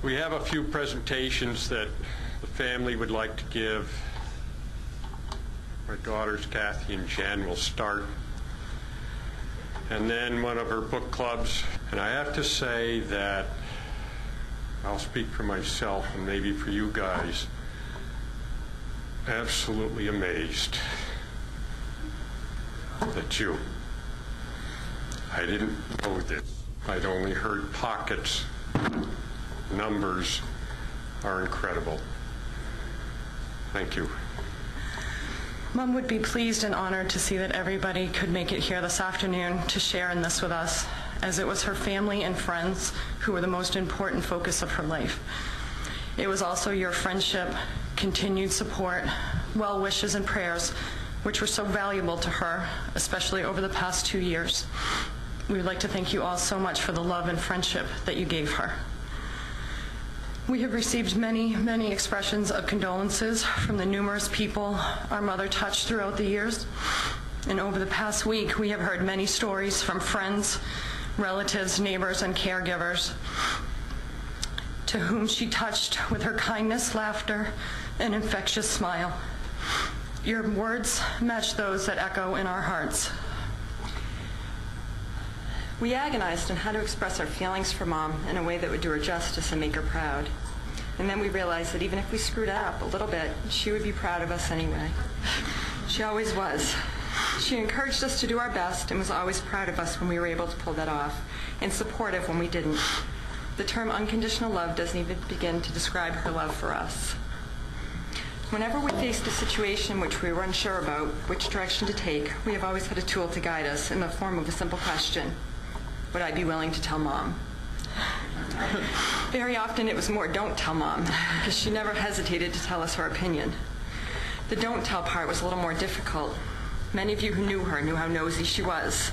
We have a few presentations that the family would like to give. My daughters, Kathy and Jen, will start. And then one of her book clubs. And I have to say that I'll speak for myself and maybe for you guys. Absolutely amazed at you. I didn't know this. I'd only heard pockets. Numbers are incredible. Thank you. Mom would be pleased and honored to see that everybody could make it here this afternoon to share in this with us, as it was her family and friends who were the most important focus of her life. It was also your friendship, continued support, well wishes and prayers, which were so valuable to her, especially over the past 2 years. We would like to thank you all so much for the love and friendship that you gave her. We have received many, many expressions of condolences from the numerous people our mother touched throughout the years. And over the past week, we have heard many stories from friends, relatives, neighbors, and caregivers to whom she touched with her kindness, laughter, and infectious smile. Your words match those that echo in our hearts. We agonized on how to express our feelings for Mom in a way that would do her justice and make her proud. And then we realized that even if we screwed up a little bit, she would be proud of us anyway. She always was. She encouraged us to do our best and was always proud of us when we were able to pull that off, and supportive when we didn't. The term unconditional love doesn't even begin to describe her love for us. Whenever we faced a situation which we were unsure about which direction to take, we have always had a tool to guide us in the form of a simple question. Would I be willing to tell Mom? Very often it was more, don't tell Mom, because she never hesitated to tell us her opinion. The don't tell part was a little more difficult. Many of you who knew her knew how nosy she was.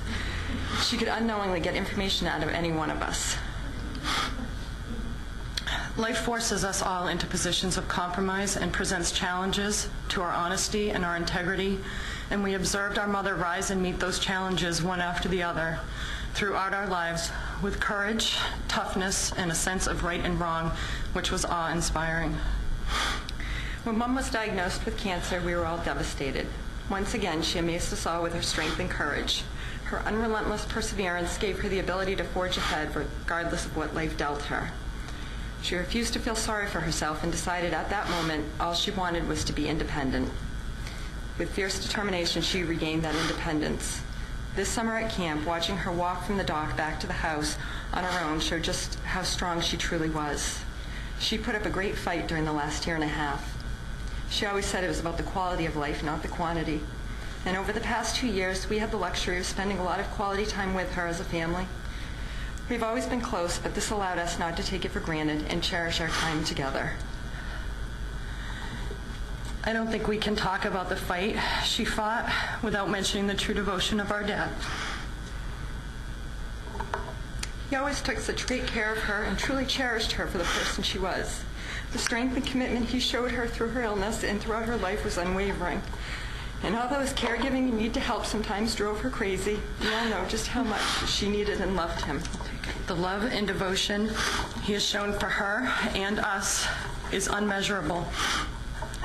She could unknowingly get information out of any one of us. Life forces us all into positions of compromise and presents challenges to our honesty and our integrity, and we observed our mother rise and meet those challenges one after the other throughout our lives with courage, toughness, and a sense of right and wrong, which was awe-inspiring. When Mom was diagnosed with cancer, we were all devastated. Once again, she amazed us all with her strength and courage. Her unrelentless perseverance gave her the ability to forge ahead regardless of what life dealt her. She refused to feel sorry for herself and decided at that moment all she wanted was to be independent. With fierce determination, she regained that independence. This summer at camp, watching her walk from the dock back to the house on her own showed just how strong she truly was. She put up a great fight during the last year and a half. She always said it was about the quality of life, not the quantity. And over the past 2 years, we had the luxury of spending a lot of quality time with her as a family. We've always been close, but this allowed us not to take it for granted and cherish our time together. I don't think we can talk about the fight she fought without mentioning the true devotion of our dad. He always took such great care of her and truly cherished her for the person she was. The strength and commitment he showed her through her illness and throughout her life was unwavering. And although his caregiving and need to help sometimes drove her crazy, we all know just how much she needed and loved him. The love and devotion he has shown for her and us is unmeasurable.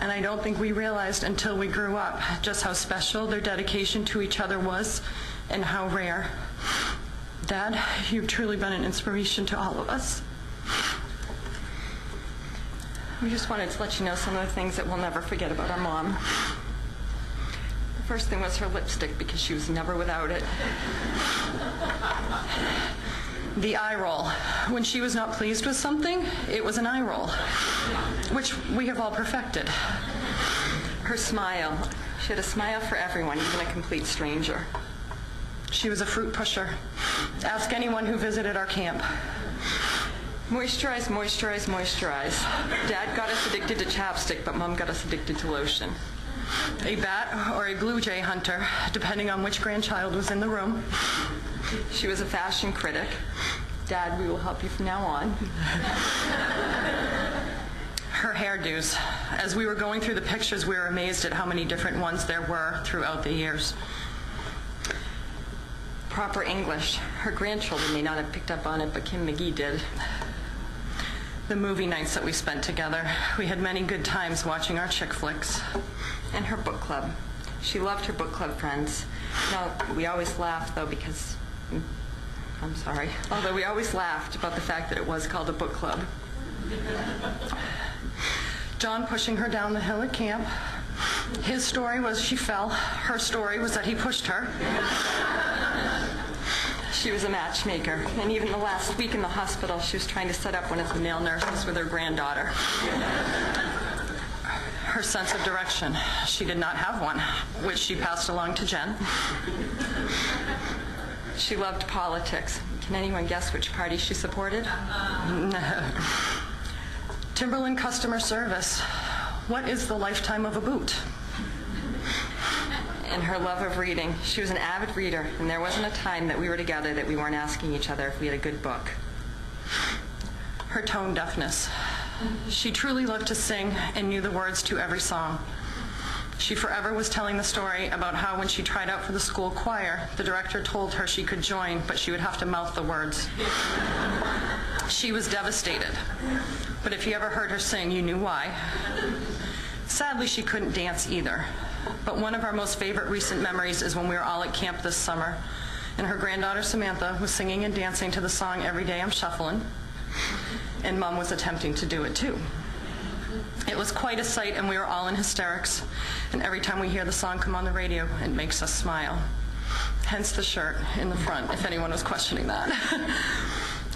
And I don't think we realized until we grew up just how special their dedication to each other was and how rare. Dad, you've truly been an inspiration to all of us. We just wanted to let you know some of the things that we'll never forget about our mom. The first thing was her lipstick, because she was never without it. The eye roll. When she was not pleased with something, it was an eye roll, which we have all perfected. Her smile. She had a smile for everyone, even a complete stranger. She was a fruit pusher. Ask anyone who visited our camp. Moisturize, moisturize, moisturize. Dad got us addicted to chapstick, but Mom got us addicted to lotion. A bat or a blue jay hunter, depending on which grandchild was in the room. She was a fashion critic. Dad, we will help you from now on. Her hairdos. As we were going through the pictures, we were amazed at how many different ones there were throughout the years. Proper English. Her grandchildren may not have picked up on it, but Kim McGee did. the movie nights that we spent together. We had many good times watching our chick flicks. And her book club. She loved her book club friends. Now, we always laughed, though, because... I'm sorry. Although we always laughed about the fact that it was called a book club. John pushing her down the hill at camp. His story was she fell. Her story was that he pushed her. She was a matchmaker, and even the last week in the hospital, she was trying to set up one of the male nurses with her granddaughter. Her sense of direction. She did not have one, which she passed along to Jen. She loved politics. Can anyone guess which party she supported? Timberland customer service. What is the lifetime of a boot? And her love of reading. She was an avid reader, and there wasn't a time that we were together that we weren't asking each other if we had a good book. Her tone deafness. She truly loved to sing and knew the words to every song. She forever was telling the story about how when she tried out for the school choir, the director told her she could join, but she would have to mouth the words. She was devastated. But if you ever heard her sing, you knew why. Sadly, she couldn't dance either. But one of our most favorite recent memories is when we were all at camp this summer, and her granddaughter Samantha was singing and dancing to the song Every Day I'm Shufflin', and Mom was attempting to do it too. It was quite a sight, and we were all in hysterics, and every time we hear the song come on the radio, it makes us smile. Hence the shirt in the front, if anyone was questioning that.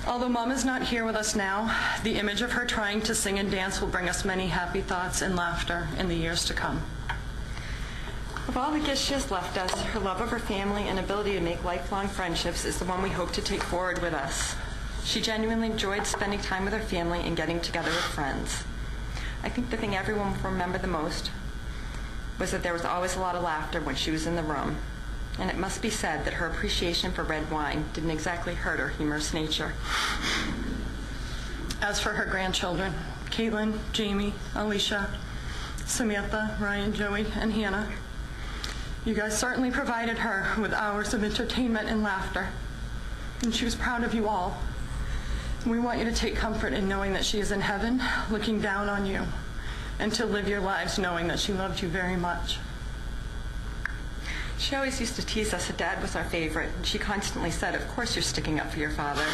Although Mom is not here with us now, the image of her trying to sing and dance will bring us many happy thoughts and laughter in the years to come. Of all the gifts she has left us, her love of her family and ability to make lifelong friendships is the one we hope to take forward with us. She genuinely enjoyed spending time with her family and getting together with friends. I think the thing everyone will remember the most was that there was always a lot of laughter when she was in the room. And it must be said that her appreciation for red wine didn't exactly hurt her humorous nature. As for her grandchildren, Caitlin, Jamie, Alicia, Samantha, Ryan, Joey, and Hannah, you guys certainly provided her with hours of entertainment and laughter. And she was proud of you all. And we want you to take comfort in knowing that she is in heaven, looking down on you, and to live your lives knowing that she loved you very much. She always used to tease us that Dad was our favorite, and she constantly said, "Of course you're sticking up for your father,"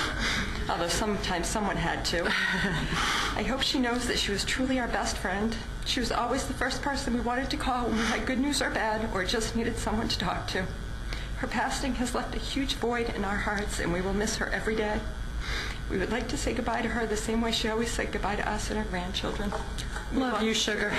although sometimes someone had to. I hope she knows that she was truly our best friend. She was always the first person we wanted to call when we had good news or bad, or just needed someone to talk to. Her passing has left a huge void in our hearts, and we will miss her every day. We would like to say goodbye to her the same way she always said goodbye to us and her grandchildren. Love you, sugar.